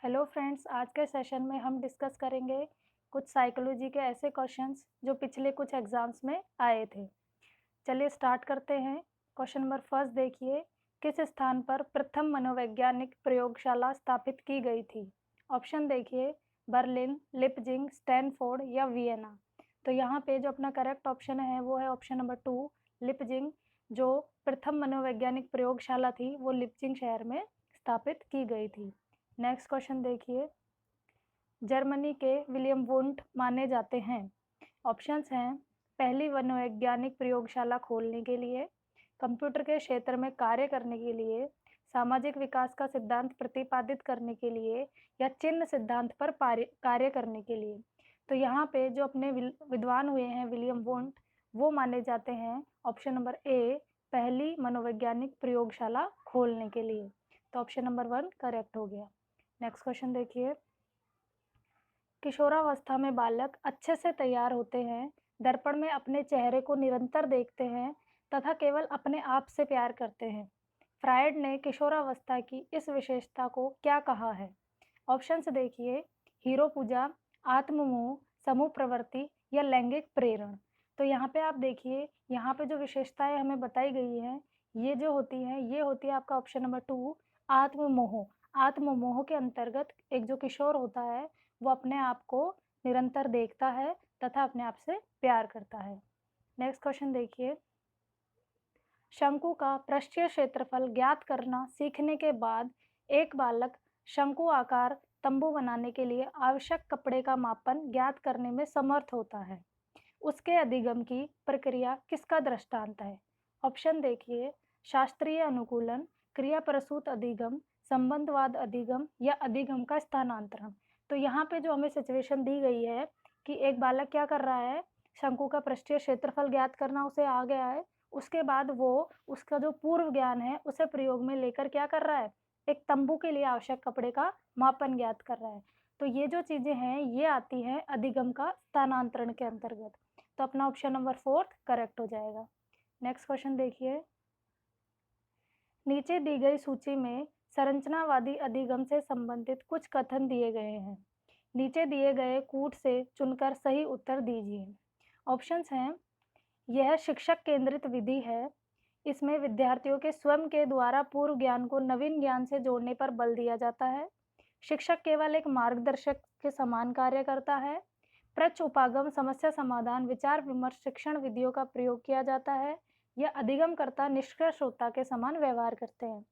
Hello friends, आज के session में हम डिस्कस करेंगे कुछ साइकोलॉजी के ऐसे क्वेश्चंस जो पिछले कुछ एग्जाम्स में आए थे। चलिए स्टार्ट करते हैं। क्वेश्चन नंबर फर्स्ट देखिए, किस स्थान पर प्रथम मनोवैज्ञानिक प्रयोगशाला स्थापित की गई थी? ऑप्शन देखिए, बर्लिन, लिपजिंग, स्टैनफोर्ड या वियना। तो यहाँ पे जो अपना करेक्ट ऑप्शन है वो है ऑप्शन नंबर 2, लिपजिंग। जो प्रथम मनोवैज्ञानिक प्रयोगशाला थी वो लिपजिंग शहर में स्थापित की गई थी। नेक्स्ट क्वेश्चन देखिए, जर्मनी के विलियम वुंट माने जाते हैं। ऑप्शंस हैं, पहली मनोवैज्ञानिक प्रयोगशाला खोलने के लिए, कंप्यूटर के क्षेत्र में कार्य करने के लिए, सामाजिक विकास का सिद्धांत प्रतिपादित करने के लिए या चिन्ह सिद्धांत पर कार्य करने के लिए। तो यहाँ पे जो अपने विद्वान हुए हैं विलियम वुंट, वो माने जाते हैं ऑप्शन नंबर ए, पहली मनोवैज्ञानिक प्रयोगशाला खोलने के लिए। तो ऑप्शन नंबर 1 करेक्ट हो गया। नेक्स्ट क्वेश्चन देखिए, किशोरावस्था में बालक अच्छे से तैयार होते हैं, दर्पण में अपने चेहरे को निरंतर देखते हैं तथा केवल अपने आप से प्यार करते हैं। फ्रायड ने किशोरावस्था की इस विशेषता को क्या कहा है? ऑप्शंस देखिए, हीरो पूजा, आत्ममोह, समूह प्रवृत्ति या लैंगिक प्रेरण। तो यहाँ पे आप देखिए, यहाँ पे जो विशेषताएं हमें बताई गई हैं, ये जो होती हैं, ये होती है आपका ऑप्शन नंबर 2, आत्ममोह। आत्ममोह के अंतर्गत एक जो किशोर होता है वो अपने आप को निरंतर देखता है तथा अपने आप से प्यार करता है। नेक्स्ट क्वेश्चन देखिए, शंकु का पृष्ठीय क्षेत्रफल ज्ञात करना सीखने के बाद एक बालक शंकु आकार तंबू बनाने के लिए आवश्यक कपड़े का मापन ज्ञात करने में समर्थ होता है। उसके अधिगम की प्रक्रिया किसका दृष्टांत है? ऑप्शन देखिए, शास्त्रीय अनुकूलन, क्रिया प्रसूत अधिगम, संबंधवाद अधिगम या अधिगम का स्थानांतरण। तो यहाँ पे जो हमें सिचुएशन दी गई है कि एक बालक क्या कर रहा है, शंकु का पृष्ठीय क्षेत्रफल ज्ञात करना उसे आ गया है, उसके बाद वो उसका जो पूर्व ज्ञान है उसे प्रयोग में लेकर क्या कर रहा है, एक तंबू के लिए आवश्यक कपड़े का मापन ज्ञात कर रहा है। तो ये जो चीजें हैं ये आती हैं अधिगम का स्थानांतरण के अंतर्गत। तो अपना ऑप्शन नंबर 4 करेक्ट हो जाएगा। नेक्स्ट क्वेश्चन देखिए, नीचे दी गई सूची में संरचनावादी अधिगम से संबंधित कुछ कथन दिए गए हैं। नीचे दिए गए कूट से चुनकर सही उत्तर दीजिए। ऑप्शंस हैं, यह शिक्षक केंद्रित विधि है, इसमें विद्यार्थियों के स्वयं के द्वारा पूर्व ज्ञान को नवीन ज्ञान से जोड़ने पर बल दिया जाता है, शिक्षक केवल एक मार्गदर्शक के समान कार्य करता है, प्रच उपागम समस्या समाधान विचार विमर्श शिक्षण विधियों का प्रयोग किया जाता है या अधिगमकर्ता निष्क्रिय श्रोता के समान व्यवहार करते हैं।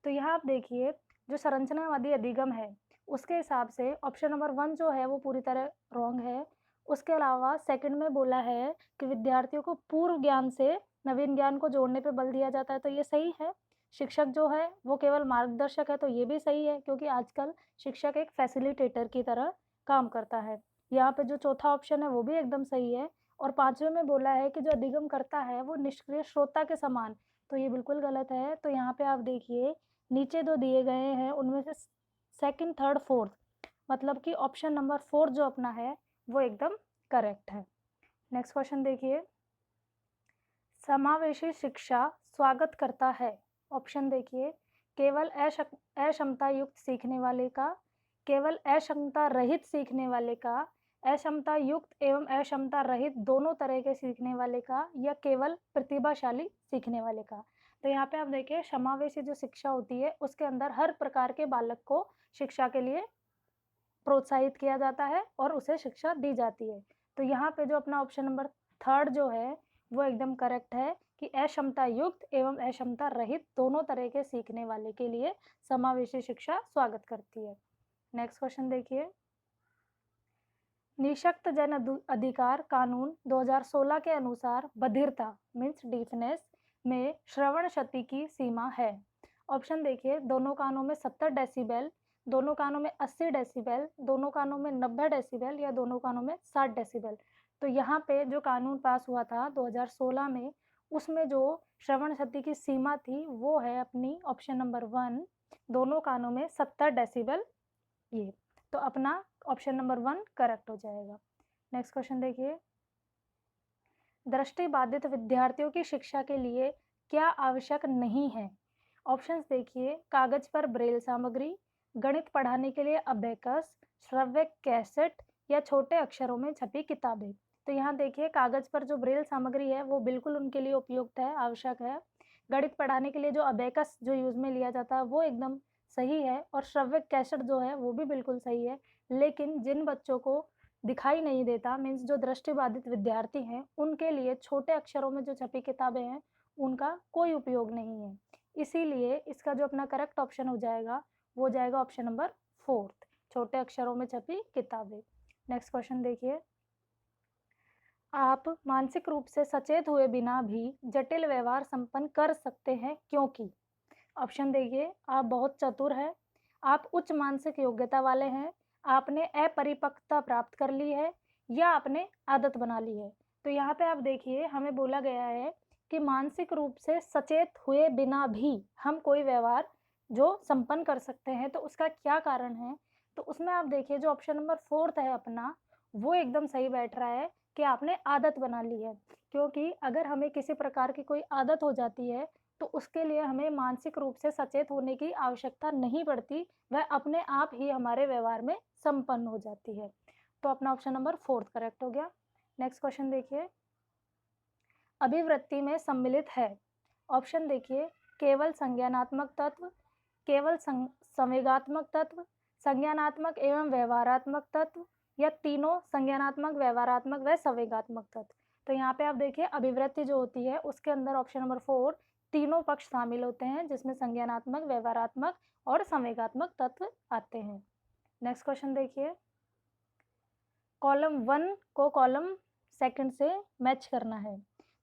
तो यहाँ आप देखिए, जो संरचनावादी अधिगम है उसके हिसाब से ऑप्शन नंबर 1 जो है वो पूरी तरह रॉन्ग है। उसके अलावा सेकंड में बोला है कि विद्यार्थियों को पूर्व ज्ञान से नवीन ज्ञान को जोड़ने पे बल दिया जाता है, तो ये सही है। शिक्षक जो है वो केवल मार्गदर्शक है, तो ये भी सही है क्योंकि आजकल शिक्षक एक फैसिलिटेटर की तरह काम करता है। यहाँ पे जो चौथा ऑप्शन है वो भी एकदम सही है। और पांचवें में बोला है कि जो अधिगम करता है वो निष्क्रिय श्रोता के समान, तो ये बिल्कुल गलत है। तो यहाँ पे आप देखिए, नीचे जो दिए गए हैं उनमें से सेकंड, थर्ड, फोर्थ, मतलब कि ऑप्शन नंबर 4 जो अपना है वो एकदम करेक्ट है। नेक्स्ट क्वेश्चन देखिए, समावेशी शिक्षा स्वागत करता है। ऑप्शन देखिए, केवल अक्षमता युक्त सीखने वाले का, केवल अक्षमता रहित सीखने वाले का, अक्षमता युक्त एवं अक्षमता रहित दोनों तरह के सीखने वाले का या केवल प्रतिभाशाली सीखने वाले का। तो यहाँ पे आप देखिए, समावेशी जो शिक्षा होती है उसके अंदर हर प्रकार के बालक को शिक्षा के लिए प्रोत्साहित किया जाता है और उसे शिक्षा दी जाती है। तो यहाँ पे जो अपना ऑप्शन नंबर 3 जो है वो एकदम करेक्ट है कि अक्षमता युक्त एवं अक्षमता रहित दोनों तरह के सीखने वाले के लिए समावेशी शिक्षा स्वागत करती है। नेक्स्ट क्वेश्चन देखिए, निःशक्त जन अधिकार कानून 2016 के अनुसार बधिरता मीन्स डीफनेस में श्रवण क्षति की सीमा है। ऑप्शन देखिए, दोनों कानों में 70 डेसिबल, दोनों कानों में 80 डेसिबल, दोनों कानों में 90 डेसिबल या दोनों कानों में 60 डेसिबल। तो यहाँ पे जो कानून पास हुआ था 2016 में, उसमें जो श्रवण क्षति की सीमा थी वो है अपनी ऑप्शन नंबर 1, दोनों कानों में 70 डेसिबल। ये तो अपना ऑप्शन नंबर 1 करेक्ट हो जाएगा। नेक्स्ट क्वेश्चन देखिए, दृष्टिबाधित विद्यार्थियों की शिक्षा के लिए क्या आवश्यक नहीं है? ऑप्शंस देखिए, कागज पर ब्रेल सामग्री, गणित पढ़ाने के लिए अबेकस, श्रव्य कैसेट या छोटे अक्षरों में छपी किताबें। तो यहाँ देखिए कागज पर जो ब्रेल सामग्री है वो बिल्कुल उनके लिए उपयुक्त है, आवश्यक है। गणित पढ़ाने के लिए जो अबेकस जो यूज में लिया जाता है वो एकदम सही है, और श्रव्य कैसेट जो है वो भी बिल्कुल सही है। लेकिन जिन बच्चों को दिखाई नहीं देता, मीन्स जो दृष्टिबाधित विद्यार्थी हैं, उनके लिए छोटे अक्षरों में जो छपी किताबें हैं उनका कोई उपयोग नहीं है। इसीलिए इसका जो अपना करेक्ट ऑप्शन हो जाएगा वो जाएगा ऑप्शन नंबर 4, छोटे अक्षरों में छपी किताबें। नेक्स्ट क्वेश्चन देखिए, आप मानसिक रूप से सचेत हुए बिना भी जटिल व्यवहार संपन्न कर सकते हैं क्योंकि। ऑप्शन देखिए, आप बहुत चतुर हैं, आप उच्च मानसिक योग्यता वाले हैं, आपने अपरिपक्वता प्राप्त कर ली है, या आपने आदत बना ली है। तो यहाँ पे आप देखिए हमें बोला गया है कि मानसिक रूप से सचेत हुए बिना भी हम कोई व्यवहार जो संपन्न कर सकते हैं, तो उसका क्या कारण है। तो उसमें आप देखिए जो ऑप्शन नंबर 4 है अपना, वो एकदम सही बैठ रहा है कि आपने आदत बना ली है। क्योंकि अगर हमें किसी प्रकार की कोई आदत हो जाती है तो उसके लिए हमें मानसिक रूप से सचेत होने की आवश्यकता नहीं पड़ती, वह अपने आप ही हमारे व्यवहार में संपन्न हो जाती है। तो अपना ऑप्शन नंबर 4 करेक्ट हो गया। नेक्स्ट क्वेश्चन देखिए, अभिवृत्ति में सम्मिलित है। ऑप्शन देखिए, केवल संज्ञानात्मक तत्व, केवल संवेगात्मक तत्व, संज्ञानात्मक एवं व्यवहारात्मक तत्व, या तीनों संज्ञानात्मक, व्यवहारात्मक व संवेगात्मक तत्व। तो यहाँ पे आप देखिए अभिवृत्ति जो होती है उसके अंदर ऑप्शन नंबर 4 तीनों पक्ष शामिल होते हैं, जिसमें संज्ञानात्मक, व्यवहारात्मक और संवेगात्मक तत्व आते हैं। नेक्स्ट क्वेश्चन देखिए, कॉलम 1 को कॉलम सेकंड से मैच करना है।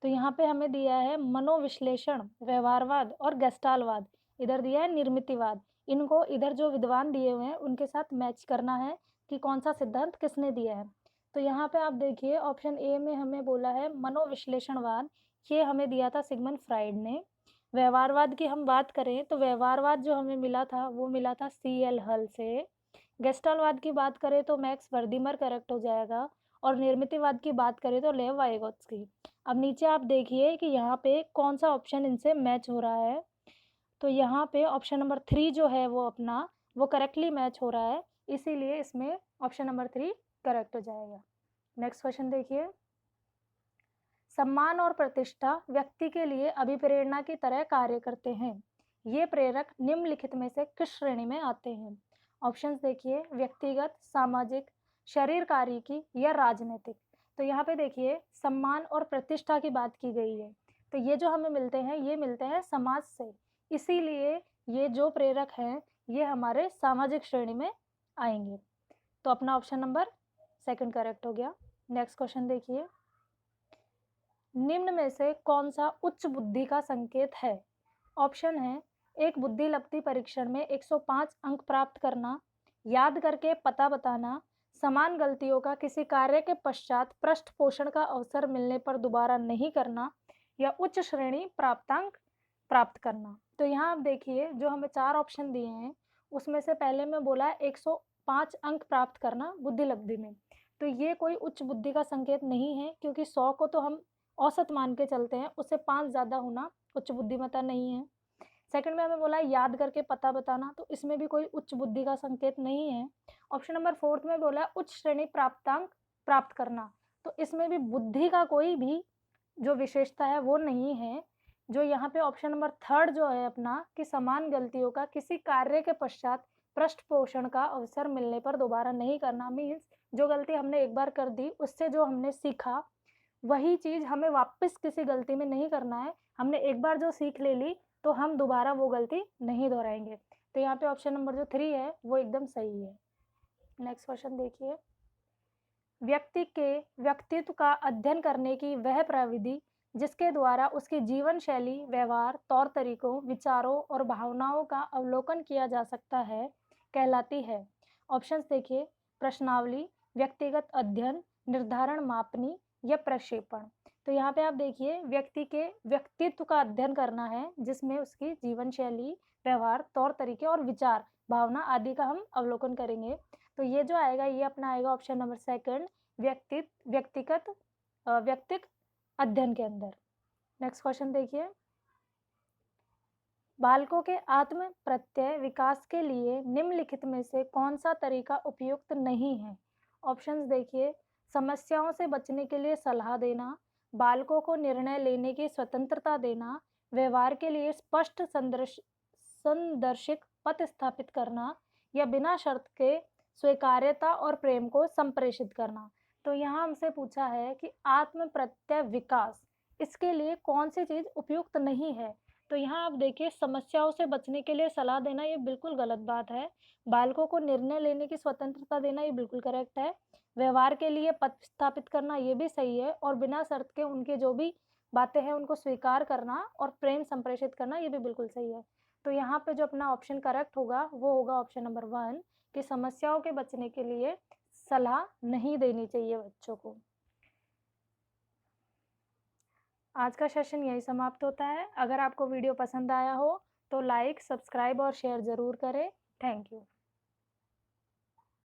तो यहाँ पे हमें दिया है मनोविश्लेषण, व्यवहारवाद और गेस्टालवाद, इधर दिया है निर्मितिवाद। इनको इधर जो विद्वान दिए हुए हैं उनके साथ मैच करना है कि कौन सा सिद्धांत किसने दिया है। तो यहाँ पे आप देखिए ऑप्शन ए में हमें बोला है मनोविश्लेषणवाद, ये हमें दिया था सिगमंड फ्राइड ने। व्यवहारवाद की हम बात करें तो व्यवहारवाद जो हमें मिला था वो मिला था C.L. हल से। गेस्टालवाद की बात करें तो मैक्स वर्दीमर करेक्ट हो जाएगा, और निर्मितिवाद की बात करें तो लेव वाइगोत्स्की। अब नीचे आप देखिए कि यहाँ पे कौन सा ऑप्शन इनसे मैच हो रहा है। तो यहाँ पे ऑप्शन नंबर 3 जो है वो अपना वो करेक्टली मैच हो रहा है, इसीलिए इसमें ऑप्शन नंबर 3 करेक्ट हो जाएगा। नेक्स्ट क्वेश्चन देखिए, सम्मान और प्रतिष्ठा व्यक्ति के लिए अभिप्रेरणा की तरह कार्य करते हैं, ये प्रेरक निम्नलिखित में से किस श्रेणी में आते हैं। ऑप्शंस देखिए, व्यक्तिगत, सामाजिक, शरीर कार्य की या राजनीतिक। तो यहाँ पे देखिए सम्मान और प्रतिष्ठा की बात की गई है, तो ये जो हमें मिलते हैं ये मिलते हैं समाज से, इसीलिए ये जो प्रेरक हैं ये हमारे सामाजिक श्रेणी में आएंगे। तो अपना ऑप्शन नंबर 2 करेक्ट हो गया। नेक्स्ट क्वेश्चन देखिए, निम्न में से कौन सा उच्च बुद्धि का संकेत है। ऑप्शन है, एक बुद्धि लब्धि परीक्षण में 105 अंक प्राप्त करना, याद करके पता बताना, समान गलतियों का किसी कार्य के पश्चात पृष्ठ पोषण का अवसर मिलने पर दोबारा नहीं करना, या उच्च श्रेणी प्राप्तांक प्राप्त करना। तो यहाँ आप देखिए जो हमें 4 ऑप्शन दिए हैं उसमें से पहले में बोला है 105 अंक प्राप्त करना बुद्धि लब्धि में। तो ये कोई उच्च बुद्धि का संकेत नहीं है, क्योंकि 100 को तो हम औसत मान के चलते हैं, उससे 5 ज़्यादा होना उच्च बुद्धिमत्ता नहीं है। सेकंड में हमें बोला है याद करके पता बताना, तो इसमें भी कोई उच्च बुद्धि का संकेत नहीं है। ऑप्शन नंबर 4 में बोला है उच्च श्रेणी प्राप्तांक प्राप्त करना, तो इसमें भी बुद्धि का कोई भी जो विशेषता है वो नहीं है। जो यहाँ पे ऑप्शन नंबर 3 जो है अपना कि समान गलतियों का किसी कार्य के पश्चात पृष्ठ पोषण का अवसर मिलने पर दोबारा नहीं करना, मीन्स जो गलती हमने एक बार कर दी उससे जो हमने सीखा वही चीज़ हमें वापस किसी गलती में नहीं करना है। हमने एक बार जो सीख ले ली तो हम दोबारा वो गलती नहीं दोहराएंगे। तो यहाँ पे ऑप्शन नंबर जो 3 है वो एकदम सही है। नेक्स्ट क्वेश्चन देखिए, व्यक्ति के व्यक्तित्व का अध्ययन करने की वह प्रविधि जिसके द्वारा उसकी जीवन शैली, व्यवहार, तौर तरीकों, विचारों और भावनाओं का अवलोकन किया जा सकता है कहलाती है। ऑप्शंस देखिए, प्रश्नावली, व्यक्तिगत अध्ययन, निर्धारण मापनी या प्रक्षेपण। तो यहाँ पे आप देखिए व्यक्ति के व्यक्तित्व का अध्ययन करना है जिसमें उसकी जीवन शैली, व्यवहार, तौर तरीके और विचार, भावना आदि का हम अवलोकन करेंगे। तो ये जो आएगा ये अपना आएगा ऑप्शन नंबर 2 व्यक्तिक अध्ययन के अंदर। नेक्स्ट क्वेश्चन देखिए, बालकों के आत्म प्रत्यय विकास के लिए निम्नलिखित में से कौन सा तरीका उपयुक्त नहीं है? ऑप्शंस देखिए, समस्याओं से बचने के लिए सलाह देना, बालकों को निर्णय लेने की स्वतंत्रता देना, व्यवहार के लिए स्पष्ट संदर्शिक पथ स्थापित करना या बिना शर्त के स्वीकार्यता और प्रेम को संप्रेषित करना। तो यहाँ हमसे पूछा है कि आत्म प्रत्यय विकास, इसके लिए कौन सी चीज़ उपयुक्त नहीं है? तो यहाँ आप देखिए, समस्याओं से बचने के लिए सलाह देना ये बिल्कुल गलत बात है। बालकों को निर्णय लेने की स्वतंत्रता देना ये बिल्कुल करेक्ट है। व्यवहार के लिए पथ स्थापित करना ये भी सही है और बिना शर्त के उनके जो भी बातें हैं उनको स्वीकार करना और प्रेम संप्रेषित करना ये भी बिल्कुल सही है। तो यहाँ पे जो अपना ऑप्शन करेक्ट होगा वो होगा ऑप्शन नंबर 1 कि समस्याओं के बचने के लिए सलाह नहीं देनी चाहिए बच्चों को। आज का सेशन यही समाप्त होता है। अगर आपको वीडियो पसंद आया हो तो लाइक, सब्सक्राइब और शेयर ज़रूर करें। Thank you.